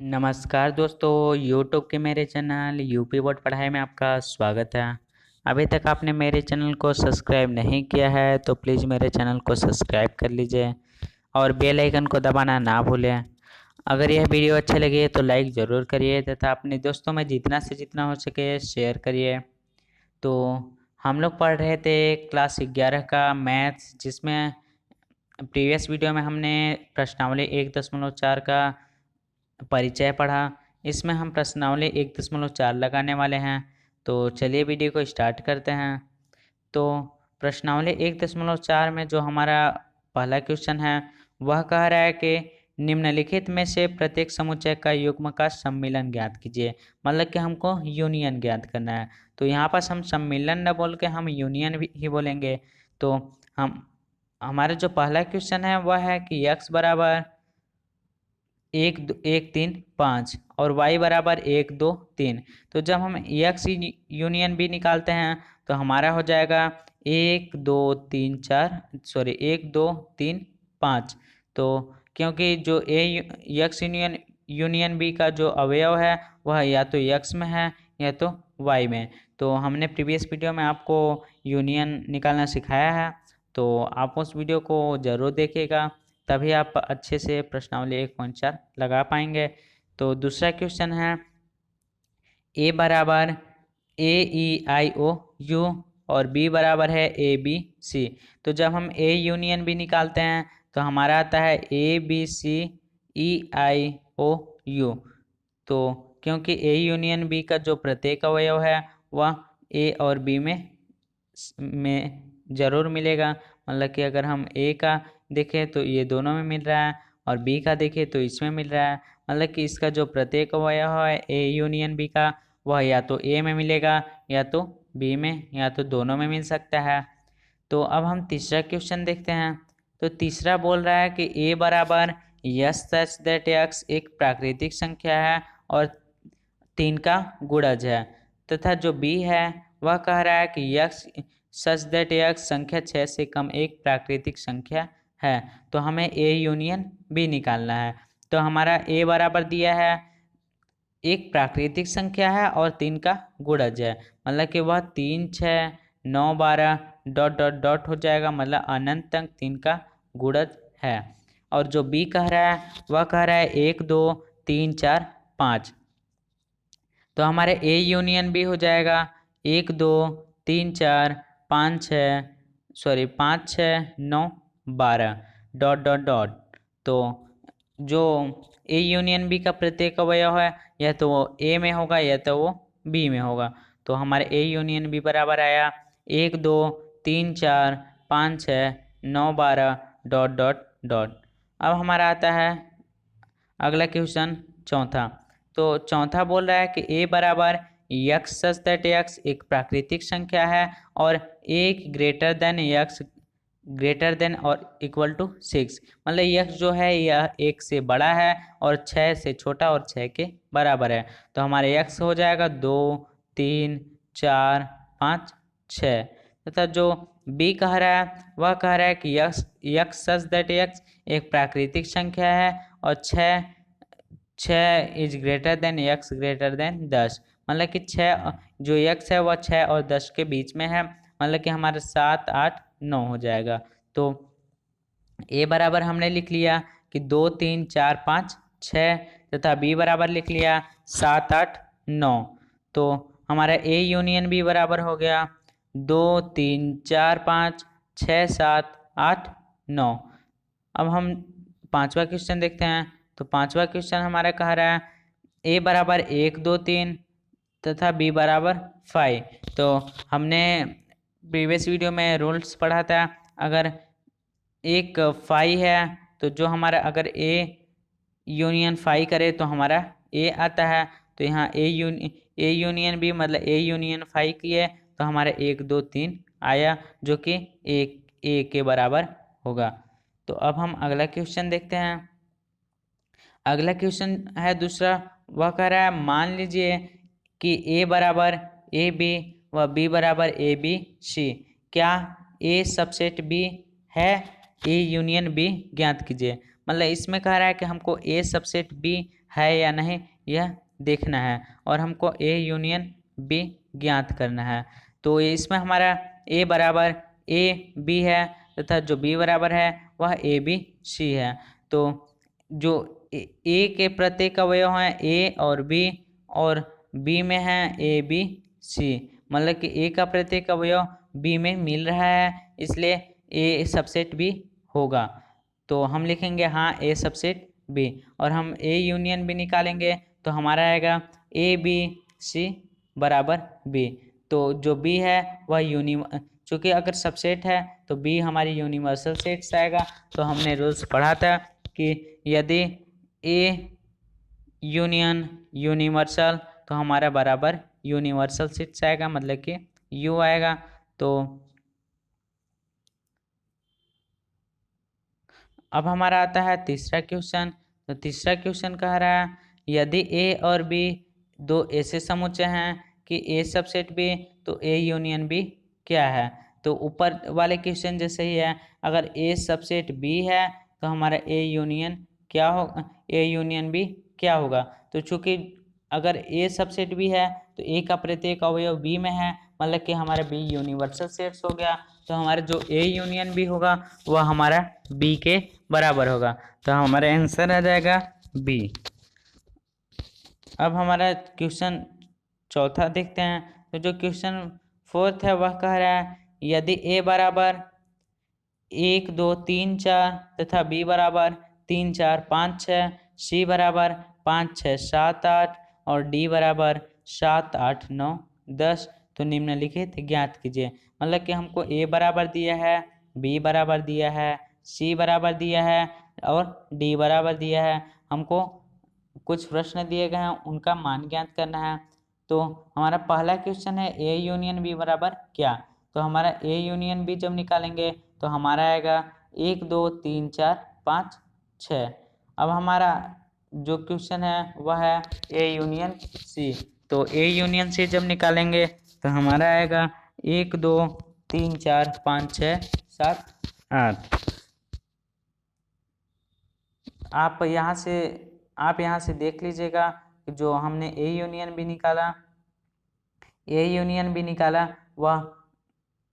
नमस्कार दोस्तों, यूट्यूब के मेरे चैनल यूपी बोर्ड पढ़ाई में आपका स्वागत है। अभी तक आपने मेरे चैनल को सब्सक्राइब नहीं किया है तो प्लीज़ मेरे चैनल को सब्सक्राइब कर लीजिए और बेल आइकन को दबाना ना भूलें। अगर यह वीडियो अच्छी लगी तो लाइक ज़रूर करिए तथा अपने दोस्तों में जितना से जितना हो सके शेयर करिए। तो हम लोग पढ़ रहे थे क्लास 11 का मैथ्स, जिसमें प्रीवियस वीडियो में हमने प्रश्नावली 1.4 का परिचय पढ़ा। इसमें हम प्रश्नावली 1.4 लगाने वाले हैं। तो चलिए वीडियो को स्टार्ट करते हैं। तो प्रश्नावली 1.4 में जो हमारा पहला क्वेश्चन है वह कह रहा है कि निम्नलिखित में से प्रत्येक समुच्चय का युग्म का सम्मिलन ज्ञात कीजिए। मतलब कि हमको यूनियन ज्ञात करना है। तो यहाँ पर हम सम्मिलन न बोल के हम यूनियन ही बोलेंगे। तो हम हमारा जो पहला क्वेश्चन है वह है कि x बराबर 1 3 5 और y बराबर 1 2 3। तो जब हम x यूनियन b निकालते हैं तो हमारा हो जाएगा 1 2 3 4 तो क्योंकि जो x यूनियन b का जो अवयव है वह या तो x में है या तो y में। तो हमने प्रीवियस वीडियो में आपको यूनियन निकालना सिखाया है, तो आप उस वीडियो को ज़रूर देखिएगा, तभी आप अच्छे से प्रश्नावली 1.4 लगा पाएंगे। तो दूसरा क्वेश्चन है a बराबर AEIOU और b बराबर है ABC। तो जब हम a यूनियन b निकालते हैं तो हमारा आता है ABCEIOU। तो क्योंकि a यूनियन b का जो प्रत्येक अवयव है वह a और b में ज़रूर मिलेगा। मतलब कि अगर हम a का देखें तो ये दोनों में मिल रहा है और b का देखें तो इसमें मिल रहा है। मतलब कि इसका जो प्रत्येक अवयव है a यूनियन b का वह या तो a में मिलेगा या तो b में या तो दोनों में मिल सकता है। तो अब हम तीसरा क्वेश्चन देखते हैं। तो तीसरा बोल रहा है कि a बराबर यस सच दैट x एक प्राकृतिक संख्या है और 3 का गुणज है, तथा जो b है वह कह रहा है कि x सच दैट x संख्या 6 से कम एक प्राकृतिक संख्या है। तो हमें a यूनियन b निकालना है। तो हमारा a बराबर दिया है एक प्राकृतिक संख्या है और 3 का गुणज है। मतलब कि वह 3 6 9 12 डॉट डॉट डॉट हो जाएगा, मतलब अनंत तक 3 का गुणज है। और जो b कह रहा है वह कह रहा है 1 2 3 4 5। तो हमारे a यूनियन b हो जाएगा 1 2 3 4 5 6 9 12 डॉट डॉट डॉट। तो जो a यूनियन b का प्रत्येक अवयव है या तो वो a में होगा या तो वो b में होगा। तो हमारे a यूनियन b बराबर आया 1 2 3 4 5 6 9 12 डॉट डॉट डॉट। अब हमारा आता है अगला क्वेश्चन चौथा। तो चौथा बोल रहा है कि a बराबर x सच दैट x एक प्राकृतिक संख्या है और एक greater than x greater than और इक्वल टू 6। मतलब x जो है यह 1 से बड़ा है और 6 से छोटा और 6 के बराबर है। तो हमारे x हो जाएगा 2 3 4 5 6। तथा जो b कह रहा है वह कह रहा है कि x सच दैट x एक प्राकृतिक संख्या है और 6 is greater than x greater than 10। मतलब कि 6 जो x है वह 6 और 10 के बीच में है। मतलब कि हमारा 7 8 9 हो जाएगा। तो a बराबर हमने लिख लिया कि 2 3 4 5 6 तथा b बराबर लिख लिया 7 8 9। तो हमारा a यूनियन b बराबर हो गया 2 3 4 5 6 7 8 9। अब हम पांचवा क्वेश्चन देखते हैं। तो पांचवा क्वेश्चन हमारा कह रहा है a बराबर 1 2 3 तथा b बराबर 5। तो हमने प्रीवियस वीडियो में रूल्स पढ़ा था। अगर एक 5 है तो जो हमारा अगर a यूनियन 5 करे तो हमारा a आता है। तो यहाँ a यूनियन b मतलब a यूनियन 5 की है तो हमारा 1 2 3 आया, जो कि a के बराबर होगा। तो अब हम अगला क्वेश्चन देखते हैं। अगला क्वेश्चन है दूसरा, वह कह रहा है मान लीजिए कि a बराबर ए बी व b बराबर ए बी सी। क्या a सबसेट b है? a यूनियन b ज्ञात कीजिए। मतलब इसमें कह रहा है कि हमको a सबसेट b है या नहीं यह देखना है, और हमको ए यूनियन बी ज्ञात करना है। तो इसमें हमारा ए बराबर ए बी है तथा जो बी बराबर है वह ए बी सी है। तो जो ए के प्रत्येक अवयव हैं ए और बी में है ए बी सी, मतलब कि ए का प्रत्येक अवयव बी में मिल रहा है, इसलिए ए सबसेट बी होगा। तो हम लिखेंगे हाँ ए सबसेट बी, और हम ए यूनियन बी निकालेंगे तो हमारा आएगा ए बी सी बराबर बी। तो जो बी है वह चूँकि अगर सबसेट है तो बी हमारी यूनिवर्सल सेट से आएगा। तो हमने रूल्स पढ़ा था कि यदि ए यूनियन यूनिवर्सल तो हमारा बराबर यूनिवर्सल सेट से आएगा, मतलब कि यू आएगा। तो अब हमारा आता है तीसरा क्वेश्चन। तो तीसरा क्वेश्चन कह रहा है यदि ए और बी दो ऐसे समुच्चय हैं कि ए सबसेट बी तो ए यूनियन बी क्या है। तो ऊपर वाले क्वेश्चन जैसे ही है, अगर ए सबसेट बी है तो हमारा ए यूनियन क्या होगा, ए यूनियन बी क्या होगा। तो चूंकि अगर ए सबसेट बी है तो ए का प्रत्येक अवयव बी में है, मतलब कि हमारा बी यूनिवर्सल सेट्स हो गया। तो हमारा जो ए यूनियन बी होगा वह हमारा बी के बराबर होगा। तो हमारा आंसर आ जाएगा बी। अब हमारा क्वेश्चन चौथा देखते हैं। तो जो क्वेश्चन फोर्थ है वह कह रहा है यदि ए बराबर 1 2 3 4 तथा बी बराबर 3 4 5 6, सी बराबर 5 6 7 8 और डी बराबर 7 8 9 10, तो निम्नलिखित ज्ञात कीजिए। मतलब कि हमको ए बराबर दिया है, बी बराबर दिया है, सी बराबर दिया है और डी बराबर दिया है। हमको कुछ प्रश्न दिए गए हैं, उनका मान ज्ञात करना है। तो हमारा पहला क्वेश्चन है ए यूनियन बी बराबर क्या। तो हमारा ए यूनियन बी जब निकालेंगे तो हमारा आएगा 1 2 3 4 5 6। अब हमारा जो क्वेश्चन है वह है ए यूनियन सी। तो ए यूनियन सी जब निकालेंगे तो हमारा आएगा 1 2 3 4 5 6 7 8। आप यहाँ से देख लीजिएगा कि जो हमने ए यूनियन बी निकाला वह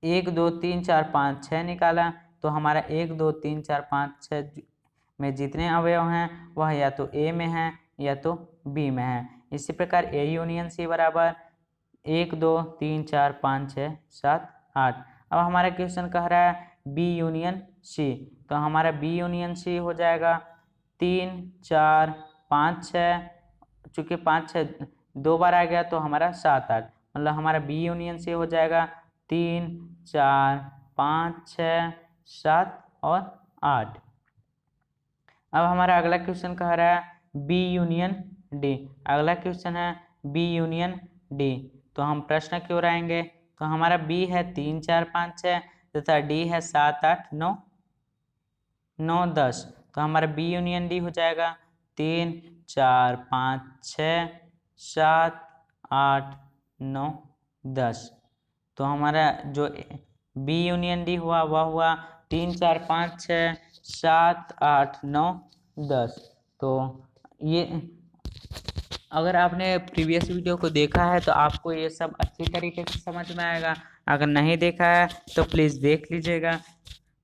1 2 3 4 5 6 निकाला। तो हमारा 1 2 3 4 5 6 में जितने अवयव हैं वह या तो ए में है या तो बी में है। इसी प्रकार ए यूनियन सी बराबर 1 2 3 4 5 6 7 8। अब हमारा क्वेश्चन कह रहा है बी यूनियन सी। तो हमारा बी यूनियन सी हो जाएगा 3 4 5 6, चूँकि 5 6 2 बार आ गया तो हमारा 7 8, मतलब हमारा बी यूनियन सी हो जाएगा 3 4 5 6 7 और 8। अब हमारा अगला क्वेश्चन कह रहा है बी यूनियन डी। अगला क्वेश्चन है बी यूनियन डी। तो हम प्रश्न की ओर आएंगे। तो हमारा बी है 3 4 5 6 तथा डी है 7 8 9 9 10। तो हमारा बी यूनियन डी हो जाएगा 3 4 5 6 7 8 9 10। तो हमारा जो बी यूनियन डी हुआ वह हुआ 3 4 5 6 7 8 9 10। तो ये अगर आपने प्रीवियस वीडियो को देखा है तो आपको ये सब अच्छी तरीके से समझ में आएगा। अगर नहीं देखा है तो प्लीज़ देख लीजिएगा,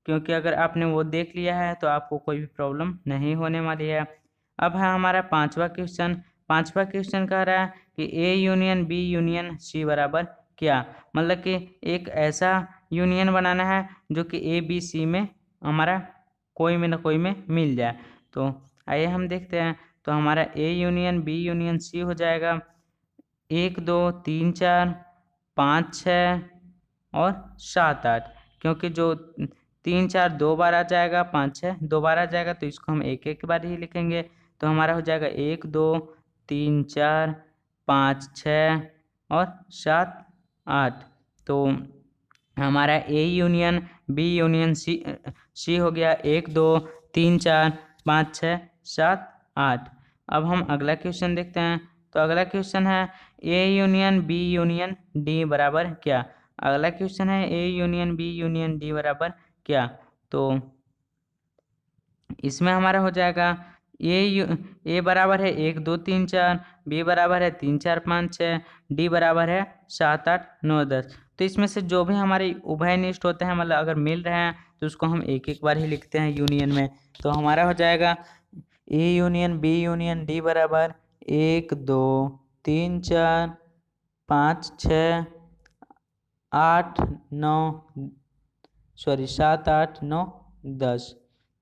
क्योंकि अगर आपने वो देख लिया है तो आपको कोई भी प्रॉब्लम नहीं होने वाली है। अब है हमारा पांचवा क्वेश्चन। पांचवा क्वेश्चन कह रहा है कि A union B union C बराबर क्या। मतलब कि एक ऐसा यूनियन बनाना है जो कि ए बी सी में हमारा कोई में ना कोई में मिल जाए। तो आइए हम देखते हैं। तो हमारा A union B union C हो जाएगा 1 2 3 4 5 6 और 7 8, क्योंकि जो 3 4 2 बार आ जाएगा, 5 6 2 बार आ जाएगा, तो इसको हम एक एक बार ही लिखेंगे। तो हमारा हो जाएगा 1 2 3 4 5 6 और 7 8। तो हमारा A union B union C हो गया 1 2 3 4 5 6 7 8। अब हम अगला क्वेश्चन देखते हैं। तो अगला क्वेश्चन है A union B union D बराबर क्या। अगला क्वेश्चन है A union B union D बराबर क्या। तो इसमें हमारा हो जाएगा ए बराबर है 1 2 3 4, बी बराबर है 3 4 5 6, डी बराबर है 7 8 9 10। तो इसमें से जो भी हमारे उभयनिष्ठ होते हैं, मतलब अगर मिल रहे हैं तो उसको हम एक एक बार ही लिखते हैं यूनियन में। तो हमारा हो जाएगा A union B union D बराबर 1 2 3 4 5 6 8 9 7 8 9 10।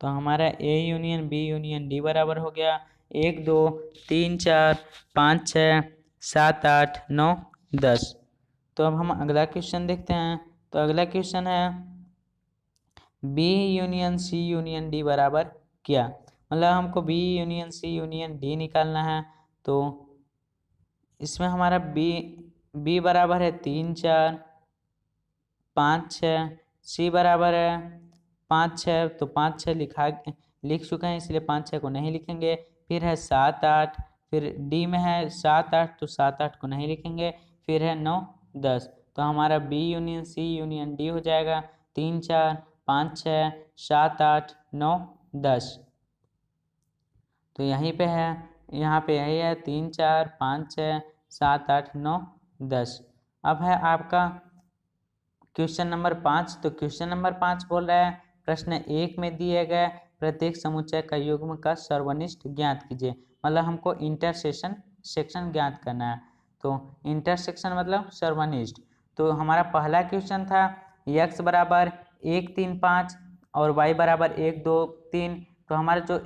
तो हमारा A union B union D बराबर हो गया 1 2 3 4 5 6 7 8 9 10। तो अब हम अगला क्वेश्चन देखते हैं। तो अगला क्वेश्चन है B union C union D बराबर क्या। मतलब हमको B union C union D निकालना है। तो इसमें हमारा बी बराबर है 3 4 5 6, सी बराबर है 5 6, तो 5 6 लिख चुके हैं, इसलिए 5 6 को नहीं लिखेंगे। फिर है 7 8, फिर डी में है 7 8, तो 7 8 को नहीं लिखेंगे। फिर है 9 10। तो हमारा B union C union D हो जाएगा 3 4 5 6 7 8 9 10। तो यहीं पे है, यहाँ पे यही है 3 4 5 6 7 8 9 10। अब है आपका क्वेश्चन नंबर 5। तो क्वेश्चन नंबर 5 बोल रहा है प्रश्न 1 में दिए गए प्रत्येक समुच्चय का युग्म का सर्वनिष्ठ ज्ञात कीजिए। मतलब हमको सेक्शन ज्ञात करना है। तो इंटरसेक्शन मतलब सर्वनिष्ठ। तो हमारा पहला क्वेश्चन था x बराबर 1 3 5 और y बराबर 1 2 3। तो हमारा जो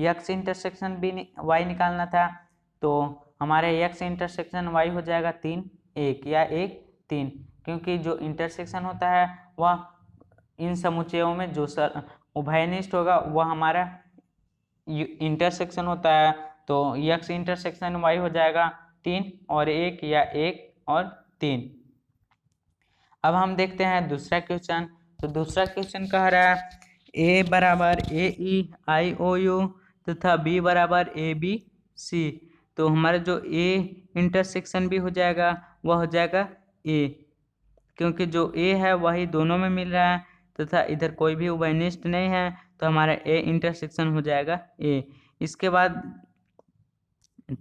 x इंटरसेक्शन बी y निकालना था, तो हमारे x इंटरसेक्शन y हो जाएगा 3 1 या 1 3, क्योंकि जो इंटरसेक्शन होता है वह इन समुच्चयों में जो उभयनिष्ठ होगा वह हमारा इंटरसेक्शन होता है। तो x इंटरसेक्शन y हो जाएगा 3 और 1 या 1 और 3। अब हम देखते हैं दूसरा क्वेश्चन। तो दूसरा क्वेश्चन कह रहा है ए बराबर ए ई आई ओ यू तथा बी बराबर ए बी सी। तो हमारा जो ए इंटरसेक्शन भी हो जाएगा वह हो जाएगा ए, क्योंकि जो ए है वही दोनों में मिल रहा है तथा इधर कोई भी उभयनिष्ठ नहीं है। तो हमारा ए इंटरसेक्शन हो जाएगा ए। इसके बाद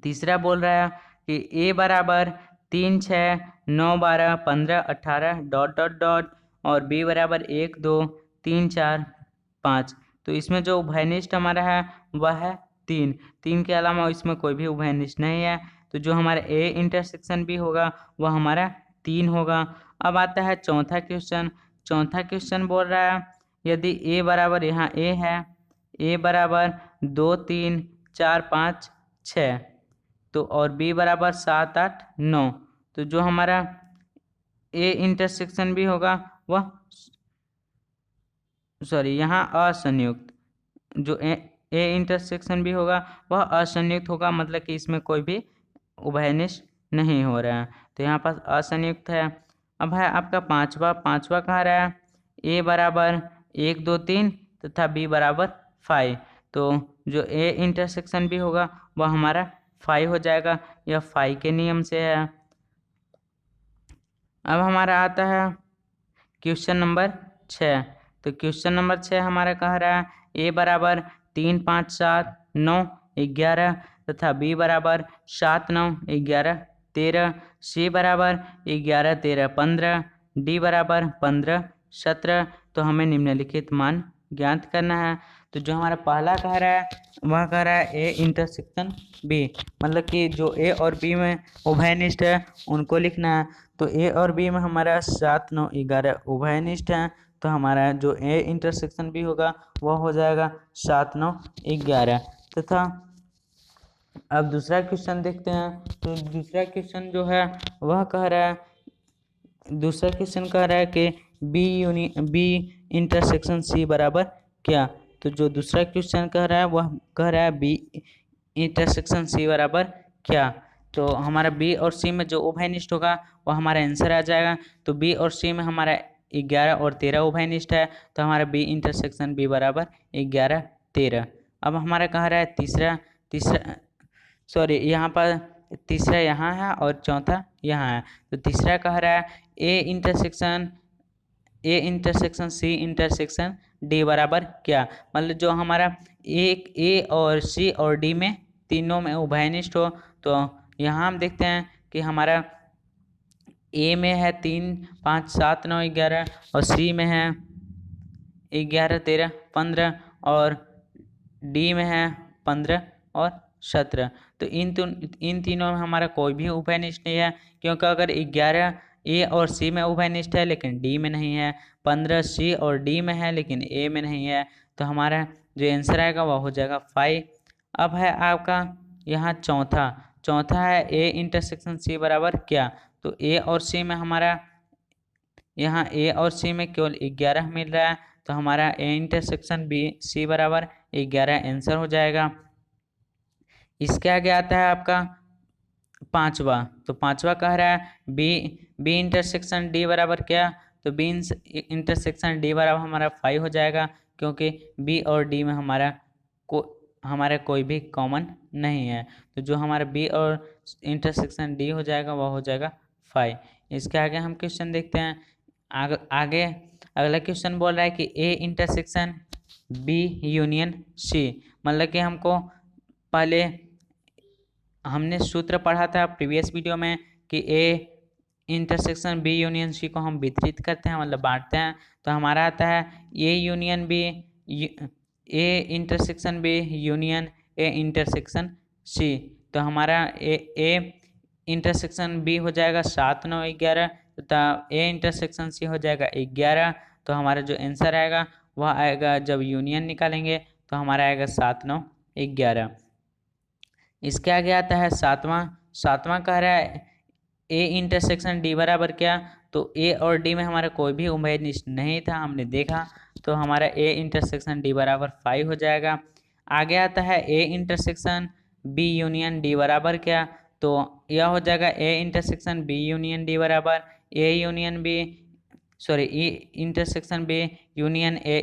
तीसरा बोल रहा है कि ए बराबर 3 6 9 12 15 18 डॉट डॉट डॉट और बी बराबर 1 2 3 4 5। तो इसमें जो उभयनिष्ठ हमारा है वह है 3 के अलावा इसमें कोई भी उभयनिष्ठ नहीं है। तो जो हमारा ए इंटरसेक्शन भी होगा वह हमारा 3 होगा। अब आता है चौथा क्वेश्चन। चौथा क्वेश्चन बोल रहा है यदि ए बराबर यहाँ ए है, ए बराबर 2 3 4 5 6, तो और बी बराबर 7 8 9। तो जो हमारा ए इंटरसेक्शन भी होगा वह यहाँ असंयुक्त, जो ए इंटरसेक्शन भी होगा वह असंयुक्त होगा, मतलब कि इसमें कोई भी उभयनिष्ठ नहीं हो रहा है। तो यहाँ पर असंयुक्त है। अब है आपका पांचवा कह रहा है ए बराबर 1 2 3 तथा बी बराबर 5। तो जो ए इंटरसेक्शन भी होगा वह हमारा 5 हो जाएगा, यह 5 के नियम से है। अब हमारा आता है क्वेश्चन नंबर 6। तो क्वेश्चन नंबर 6 हमारा कह रहा है ए बराबर 3 5 7 9 11 तथा बी बराबर 7 9 11 13, सी बराबर 11 13 15, डी बराबर 15 17। तो हमें निम्नलिखित मान ज्ञात करना है। तो जो हमारा पहला कह रहा है वह कह रहा है ए इंटरसेक्शन बी, मतलब कि जो ए और बी में उभयनिष्ठ है उनको लिखना है। तो ए और बी में हमारा 7 9 11 उभयनिष्ठ है। तो हमारा जो ए इंटरसेक्शन बी होगा वह हो जाएगा 7 9 11 तथा अब दूसरा क्वेश्चन देखते हैं। तो दूसरा क्वेश्चन जो है वह कह रहा है, दूसरा क्वेश्चन कह रहा है कि बी इंटरसेक्शन सी बराबर क्या। तो जो दूसरा क्वेश्चन कह रहा है वह कह रहा है बी इंटरसेक्शन सी बराबर क्या। तो हमारा बी और सी में जो उभयनिष्ठ होगा वह हमारा आंसर आ जाएगा। तो बी और सी में हमारा 11 और 13 उभयनिष्ठ है। तो हमारा बी इंटरसेक्शन बी बराबर 11 13। अब हमारा कह रहा है यहाँ पर तीसरा यहाँ है और चौथा यहाँ है। तो तीसरा कह रहा है A intersection C intersection D बराबर क्या। मतलब जो हमारा एक ए और सी और डी में तीनों में उभयनिष्ठ हो। तो यहाँ हम देखते हैं कि हमारा ए में है 3 5 7 9 11 और सी में है 11 13 15 और डी में है 15 और 17। तो इन तीनों में हमारा कोई भी उभयनिष्ठ नहीं है, क्योंकि अगर 11 ए और सी में उभयनिष्ठ है लेकिन डी में नहीं है, 15 सी और डी में है लेकिन ए में नहीं है, तो हमारा जो आंसर आएगा वह हो जाएगा 5। अब है आपका यहाँ चौथा है ए इंटरसेक्शन सी बराबर क्या। तो ए और सी में हमारा यहाँ ए और सी में केवल 11 मिल रहा है, तो हमारा ए इंटरसेक्शन बी सी बराबर 11 आंसर हो जाएगा। इसके आगे आता है आपका पांचवा। तो पांचवा कह रहा है बी इंटरसेक्शन डी बराबर क्या। तो बी इंटरसेक्शन डी बराबर हमारा 5 हो जाएगा, क्योंकि बी और डी में हमारा कोई भी कॉमन नहीं है। तो जो हमारा बी और इंटरसेक्शन डी हो जाएगा वह हो जाएगा 5। इसके आगे हम क्वेश्चन देखते हैं। आगे अगला क्वेश्चन बोल रहा है कि A intersection B union C. मतलब कि हमको पहले हमने सूत्र पढ़ा था प्रीवियस वीडियो में कि A intersection B union C को हम वितरित करते हैं, मतलब बांटते हैं। तो हमारा आता है A union B A intersection B union A intersection C. तो हमारा ए इंटरसेक्शन बी हो जाएगा 7 9 11 तथा ए इंटरसेक्शन सी हो जाएगा 11। तो हमारा जो आंसर आएगा वह आएगा, जब यूनियन निकालेंगे तो हमारा आएगा 7 9 11। इसके आगे आता है सातवां कह रहा है ए इंटरसेक्शन डी बराबर क्या। तो ए और डी में हमारा कोई भी उभयनिष्ठ नहीं था, हमने देखा। तो हमारा ए इंटरसेक्शन डी बराबर 5 हो जाएगा। आगे आता है A intersection B union D बराबर क्या। तो यह हो जाएगा A intersection B union D बराबर A intersection B union A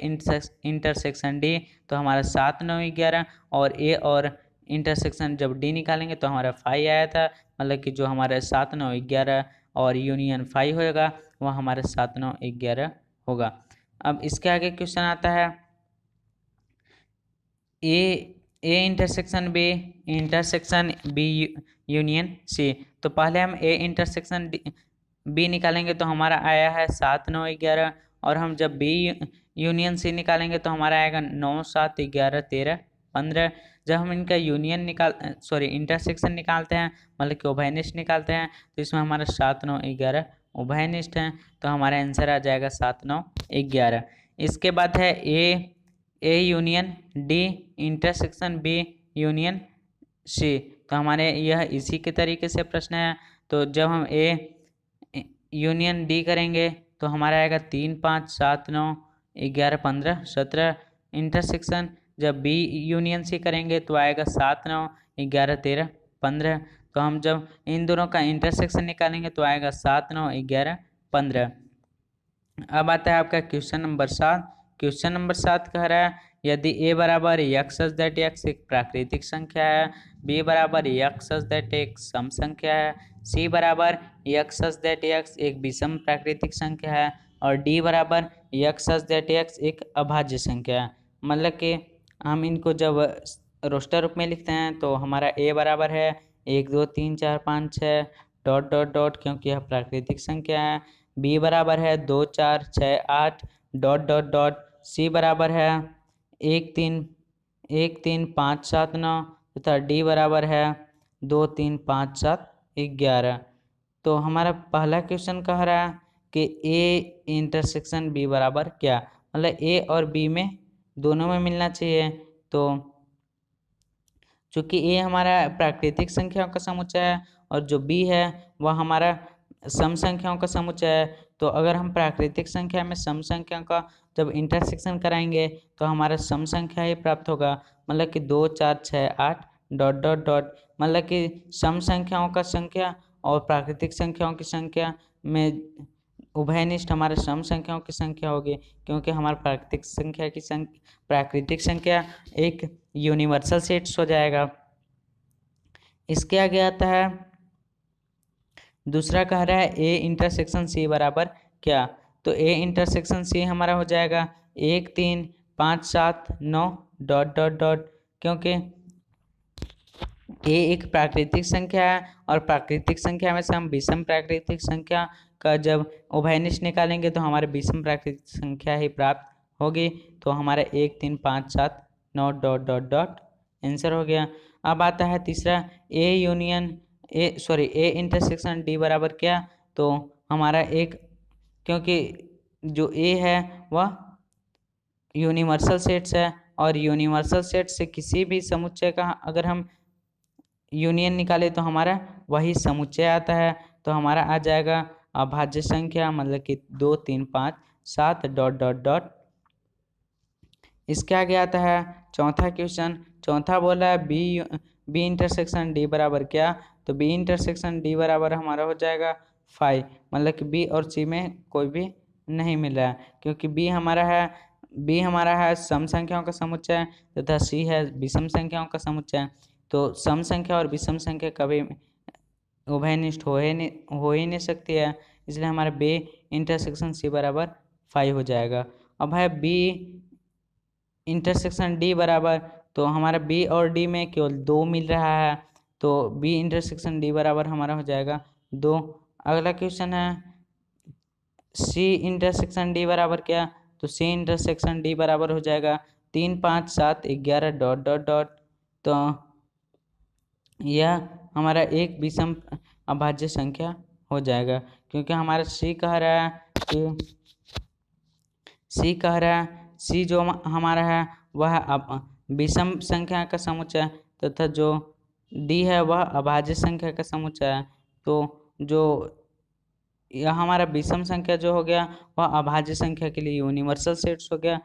intersection D. तो हमारा 7 9 11 और ए और इंटरसेक्शन जब डी निकालेंगे तो हमारा 5 आया था। मतलब कि जो हमारा 7 9 11 और यूनियन 5 होगा वह हमारा 7 9 11 होगा। अब इसके आगे क्वेश्चन आता है A intersection B union C. तो पहले हम ए इंटरसेक्शन बी निकालेंगे तो हमारा आया है 7 9 11, और हम जब बी यूनियन सी निकालेंगे तो हमारा आएगा 9 7 11 13 15। जब हम इनका इंटरसेक्शन निकालते हैं, मतलब कि उभयनिष्ठ निकालते हैं, तो इसमें हमारा 7 9 11 उभयनिष्ठ हैं। तो हमारा आंसर आ जाएगा 7 9 11। इसके बाद है A union D intersection B union C. तो हमारे यह इसी के तरीके से प्रश्न है। तो जब हम ए यूनियन डी करेंगे तो हमारा आएगा 3 5 7 9 11 15 17। इंटरसेक्शन जब बी यूनियन सी करेंगे तो आएगा 7 9 11 13 15। तो हम जब इन दोनों का इंटरसेक्शन निकालेंगे तो आएगा 7 9 11 15। अब आता है आपका क्वेश्चन नंबर 7। क्वेश्चन नंबर 7 कह रहा है यदि ए बराबर एक्स सच दैट एक्स एक प्राकृतिक संख्या है, बी बराबर एक्स सच दैट एक सम संख्या है, सी बराबर एक्स सच दैट एक्स एक विषम प्राकृतिक संख्या है, और डी बराबर एक्स सच दैट एक्स एक अभाज्य संख्या है। मतलब कि हम इनको जब रोस्टर रूप में लिखते हैं तो हमारा ए बराबर है 1 2 3 4 5 6 डॉट डॉट डॉट, क्योंकि यह प्राकृतिक संख्या है। बी बराबर है 2 4 6 8 डॉट डॉट डॉट। सी बराबर है 1 3 5 7 9 तथा डी बराबर है 2 3 5 7 11। तो हमारा पहला क्वेश्चन कह रहा है कि ए इंटरसेक्शन बी बराबर क्या। मतलब ए और बी में दोनों में मिलना चाहिए। तो चूँकि ए हमारा प्राकृतिक संख्याओं का समुच्चय है और जो बी है वह हमारा सम संख्याओं का समुच्चय है। तो अगर हम प्राकृतिक संख्या में सम संख्या का जब इंटरसेक्शन कराएंगे तो हमारा सम संख्या ही प्राप्त होगा। मतलब कि 2 4 6 8 डॉट डॉट डॉट। मतलब कि सम संख्याओं का संख्या और प्राकृतिक संख्याओं की संख्या में उभयनिष्ठ हमारे सम संख्याओं की संख्या होगी, क्योंकि हमारा प्राकृतिक संख्या एक यूनिवर्सल सेट्स हो जाएगा। इसके आगे आता है दूसरा कह रहा है ए इंटरसेक्शन सी बराबर क्या। तो ए इंटरसेक्शन सी हमारा हो जाएगा 1 3 5 7 9 डॉट डॉट डॉट, क्योंकि ए एक प्राकृतिक संख्या है और प्राकृतिक संख्या में से हम विषम प्राकृतिक संख्या का जब उभयनिष्ठ निकालेंगे तो हमारे विषम प्राकृतिक संख्या ही प्राप्त होगी। तो हमारा 1 3 5 7 9 डॉट डॉट डॉट आंसर हो गया। अब आता है तीसरा, ए इंटरसेक्शन डी बराबर क्या। तो हमारा एक, क्योंकि जो ए है वह यूनिवर्सल सेट्स है और यूनिवर्सल सेट से किसी भी समुच्चय का अगर हम यूनियन निकाले तो हमारा वही समुच्चय आता है। तो हमारा आ जाएगा अभाज्य संख्या, मतलब कि 2 3 5 7 डॉट डॉट डॉट। इसके आगे आता है चौथा क्वेश्चन। चौथा बोला है बी इंटरसेक्शन डी बराबर क्या। तो बी इंटरसेक्शन डी बराबर हमारा हो जाएगा 5, मतलब कि बी और सी में कोई भी नहीं मिल रहा है, क्योंकि बी हमारा है सम संख्याओं का समुच्चय तथा सी है विषम संख्याओं का समुच्चय। तो सम संख्या और विषम संख्या कभी उभयनिष्ठ हो ही नहीं सकती है, इसलिए हमारा बी इंटरसेक्शन सी बराबर 5 हो जाएगा। अब है बी इंटरसेक्शन डी बराबर, तो हमारा बी और डी में केवल 2 मिल रहा है, तो बी इंटरसेक्शन डी बराबर हमारा हो जाएगा 2। अगला क्वेश्चन है सी इंटरसेक्शन डी बराबर क्या। तो सी इंटरसेक्शन डी बराबर हो जाएगा 3 5 7 11 डॉट डॉट डॉट। तो यह हमारा एक विषम अभाज्य संख्या हो जाएगा, क्योंकि हमारा सी कह रहा है सी जो हमारा है वह विषम संख्या का समुच्चय तथा जो डी है वह अभाज्य संख्या का समुच्चय है। तो जो यह हमारा विषम संख्या जो हो गया वह अभाज्य संख्या के लिए यूनिवर्सल सेट्स हो गया,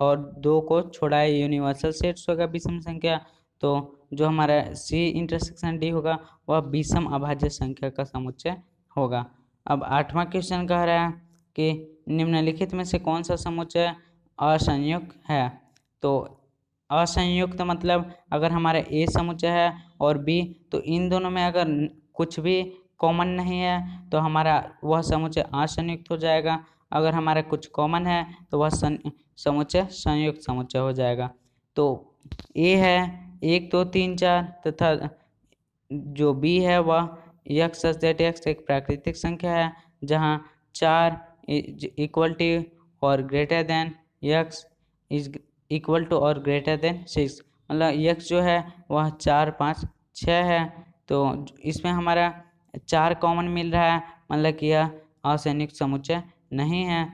और 2 को छोड़ाए यूनिवर्सल सेट्स होगा विषम संख्या। तो जो हमारा सी इंटरसेक्शन डी होगा वह विषम अभाज्य संख्या का समुच्चय होगा। अब 8वां क्वेश्चन कह रहा है कि निम्नलिखित में से कौन सा समुच्चय असंयुक्त है। तो असंयुक्त मतलब अगर हमारा ए समुच्चय है और बी, तो इन दोनों में अगर कुछ भी कॉमन नहीं है तो हमारा वह समुच्चय असंयुक्त हो जाएगा। अगर हमारा कुछ कॉमन है तो वह समुच्चय संयुक्त समुच्चय हो जाएगा। तो ए है 1 2 3 4 तथा जो बी है वह x सच दैट x एक प्राकृतिक संख्या है जहाँ 4 इक्वल टू और greater than x is equal to और ग्रेटर देन 6, मतलब x जो है वह 4 5 6 है। तो इसमें हमारा 4 कॉमन मिल रहा है, मतलब कि यह असंयुक्त समुच्चय नहीं है।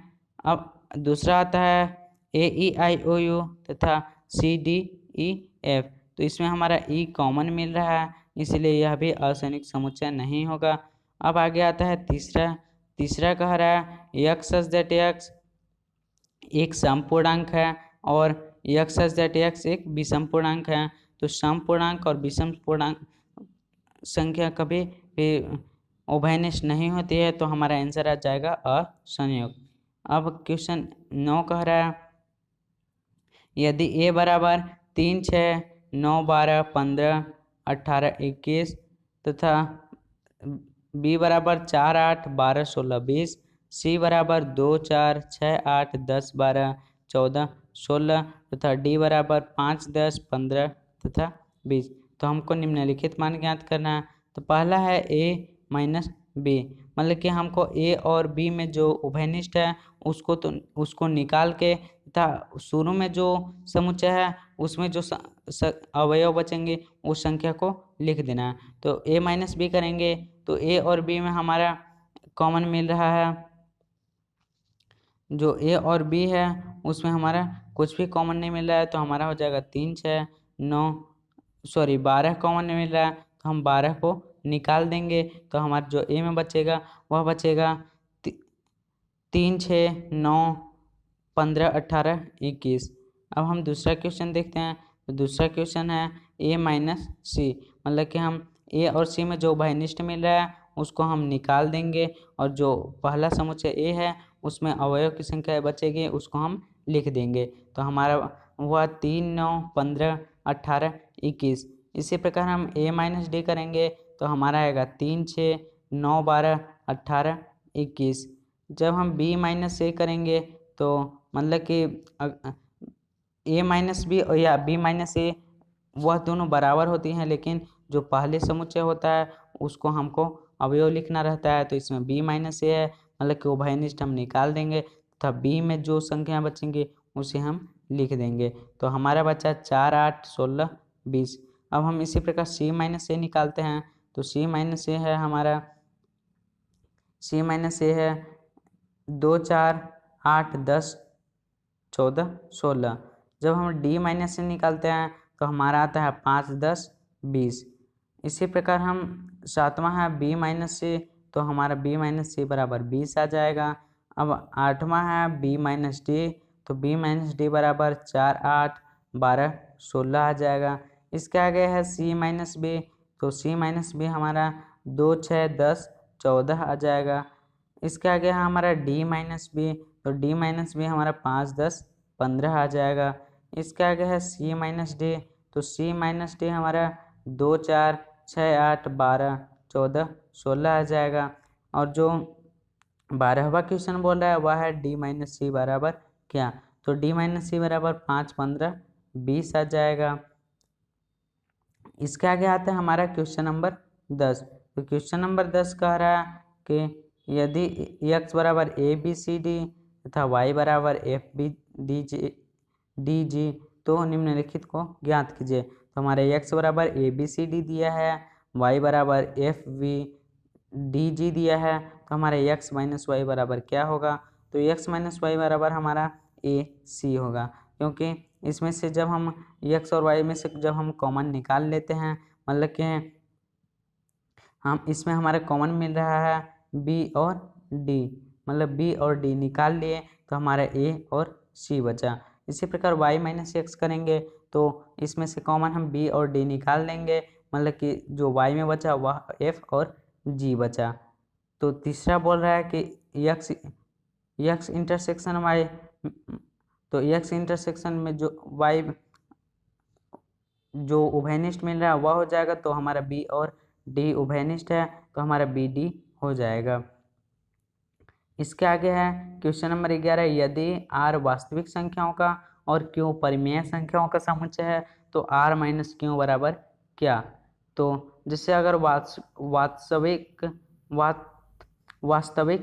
अब दूसरा आता है ए ई आई ओ यू तथा सी डी ई एफ, तो इसमें हमारा ई कॉमन मिल रहा है, इसलिए यह भी असंयुक्त समुच्चय नहीं होगा। अब आगे आता है तीसरा कह रहा है x सच दैट x एक सम पूर्णांक है और x सच दैट x एक विषम पूर्णांक है। तो सम पूर्णांक और विषम पूर्णांक संख्या कभी भी उभयनिष्ठ नहीं होती है, तो हमारा आंसर आ जाएगा असंयुक्त। अब क्वेश्चन 9 कह रहा है यदि a बराबर 3 6 9 12 15 18 21 तथा b बराबर 4 8 12 16 20, c बराबर 2 4 6 8 10 12 14 16 तथा d बराबर 5 10 15 तथा 20, तो हमको निम्नलिखित मान ज्ञात करना है। तो पहला है a माइनस बी, मतलब कि हमको a और b में जो उभयनिष्ठ है उसको निकाल के तथा शुरू में जो समुच्चय है उसमें जो अवयव बचेंगे उस संख्या को लिख देना है। तो a माइनस बी करेंगे तो a और b में हमारा कॉमन मिल रहा है, जो a और b है उसमें हमारा कुछ भी कॉमन नहीं मिल रहा है, तो हमारा हो जाएगा 3 6 9 12 कॉमन नहीं मिल रहा है, तो हम 12 को निकाल देंगे। तो हमारा जो a में बचेगा वह बचेगा 3 6 9 15 18 21। अब हम दूसरा क्वेश्चन देखते हैं। तो दूसरा क्वेश्चन है a माइनस सी, मतलब कि हम a और c में जो उभयनिष्ठ मिल रहा है उसको हम निकाल देंगे, और जो पहला समुच्चय a है उसमें अवयव की संख्या बचेगी उसको हम लिख देंगे। तो हमारा हुआ 3 9 15 18 21। इसी प्रकार हम a माइनस डी करेंगे तो हमारा आएगा 3 6 9 12 18 21। जब हम b माइनस ए करेंगे तो मतलब कि ए माइनस बी या बी माइनस ए वह दोनों बराबर होती हैं, लेकिन जो पहले समुच्चय होता है उसको हमको अवयव लिखना रहता है। तो इसमें बी माइनस ए है, मतलब कि उभयनिष्ठ हम निकाल देंगे तथा बी में जो संख्या बचेंगे उसे हम लिख देंगे। तो हमारा बचा 4, 8, 16, 20। अब हम इसी प्रकार सी माइनस ए निकालते हैं। तो सी माइनस ए है हमारा, सी माइनस ए है 2, 4, 8, 10, 14, 16। जब हम डी माइनस से निकालते हैं तो हमारा आता है 5, 10, 20। इसी प्रकार हम सातवां है बी माइनस से, तो हमारा बी माइनस सी बराबर 20 आ जाएगा। अब आठवां है बी माइनस डी, तो बी माइनस डी बराबर 4, 8, 12, 16 आ जाएगा। इसके आगे है सी माइनस बी, तो सी माइनस बी हमारा 2, 6, 10, 14 आ जाएगा। इसके आगे है हमारा डी माइनस बी, तो डी माइनस बी हमारा 5, 10, 15 आ जाएगा। इसके आगे है सी माइनस डी, तो सी माइनस डी हमारा 2, 4, 6, 8, 12, 14, 16 आ जाएगा। और जो 12वां क्वेश्चन बोल रहा है वह है डी माइनस सी बराबर क्या, तो डी माइनस सी बराबर 5, 15, 20 आ जाएगा। इसके आगे आता है हमारा क्वेश्चन नंबर 10। तो क्वेश्चन नंबर 10 कह रहा है कि यदि x बराबर ए बी सी डी तथा y बराबर एफ बी डी जी तो निम्नलिखित को ज्ञात कीजिए। तो हमारे x बराबर ए बी सी डी दिया है, y बराबर एफ बी डी जी दिया है, तो हमारे x माइनस वाई बराबर क्या होगा, तो x माइनस वाई बराबर हमारा ए सी होगा, क्योंकि इसमें से जब हम x और y में से जब हम कॉमन निकाल लेते हैं, मतलब कि हम इसमें हमारे कॉमन मिल रहा है b और d, मतलब b और d निकाल लिए तो हमारा a और c बचा। इसी प्रकार y माइनस एक्स करेंगे तो इसमें से कॉमन हम b और d निकाल लेंगे, मतलब कि जो y में बचा वह f और g बचा। तो तीसरा बोल रहा है कि x इंटरसेक्शन y, तो x इंटरसेक्शन में जो y जो उभयनिष्ठ मिल रहा है वह हो जाएगा, तो हमारा b और d उभयनिष्ठ है तो हमारा बी डी हो जाएगा। इसके आगे है क्वेश्चन नंबर 11, यदि r वास्तविक संख्याओं का और q परिमेय संख्याओं का समुच्चय है तो r माइनस क्यू बराबर क्या। तो जैसे अगर वास्तविक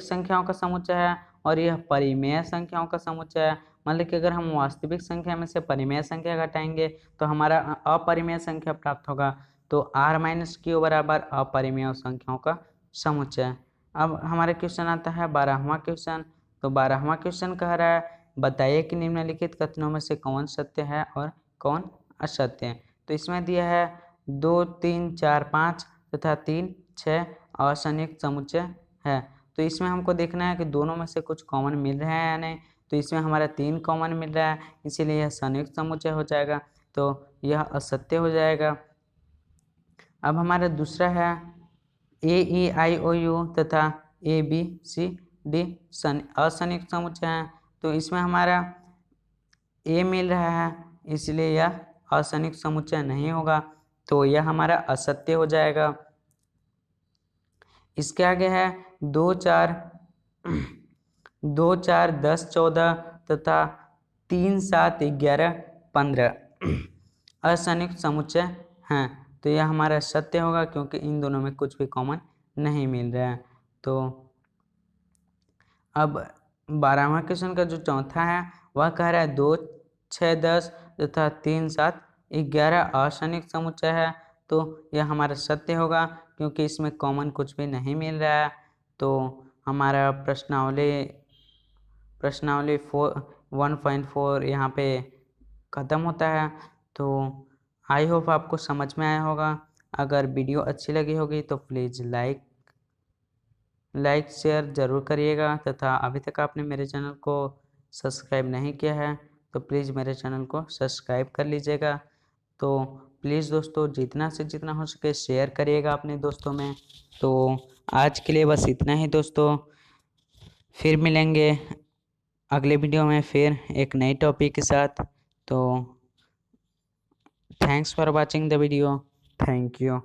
संख्याओं का समुच्चय है और यह परिमेय संख्याओं का समुच्चय है, मतलब कि अगर हम वास्तविक संख्या में से परिमेय संख्या घटाएंगे तो हमारा अपरिमेय संख्या प्राप्त होगा। तो r माइनस क्यू बराबर अपरिमेय संख्याओं का समुच्चय। अब हमारा क्वेश्चन आता है 12वां क्वेश्चन। तो 12वां क्वेश्चन कह रहा है बताइए कि निम्नलिखित कथनों में से कौन सत्य है और कौन असत्य है। तो इसमें दिया है 2, 3, 4, 5 तथा 3, 6 असंयुक्त समुच्चय है। तो इसमें हमको देखना है कि दोनों में से कुछ कॉमन मिल रहा है या नहीं। तो इसमें हमारा 3 कॉमन मिल रहा है, इसीलिए यह संयुक्त समुच्चय हो जाएगा, तो यह असत्य हो जाएगा। अब हमारा दूसरा है ए ई आई ओ यू तथा ए बी सी डी असंयुक्त समुच्चय है। तो इसमें हमारा ए मिल रहा है, इसलिए यह असंयुक्त समुच्चय नहीं होगा, तो यह हमारा असत्य हो जाएगा। इसके आगे है 2, 4, 10, 14 तथा 3, 7, 11, 15 असंयुक्त समुच्चय हैं, तो यह हमारा सत्य होगा क्योंकि इन दोनों में कुछ भी कॉमन नहीं मिल रहा है। तो अब 12वां क्वेश्चन का जो चौथा है वह कह रहा है 2, 6, 10 तथा 3, 7, 11 असंयुक्त समुच्चय है, तो यह हमारा सत्य होगा क्योंकि इसमें कॉमन कुछ भी नहीं मिल रहा है। तो हमारा प्रश्नावली 1.4 यहाँ पे ख़त्म होता है। तो आई होप आपको समझ में आया होगा। अगर वीडियो अच्छी लगी होगी तो प्लीज़ लाइक शेयर ज़रूर करिएगा तथा अभी तक आपने मेरे चैनल को सब्सक्राइब नहीं किया है तो प्लीज़ मेरे चैनल को सब्सक्राइब कर लीजिएगा। तो प्लीज़ दोस्तों जितना से जितना हो सके शेयर करिएगा अपने दोस्तों में। तो आज के लिए बस इतना ही दोस्तों, फिर मिलेंगे अगले वीडियो में फिर एक नई टॉपिक के साथ। तो thanks for watching the video, thank you.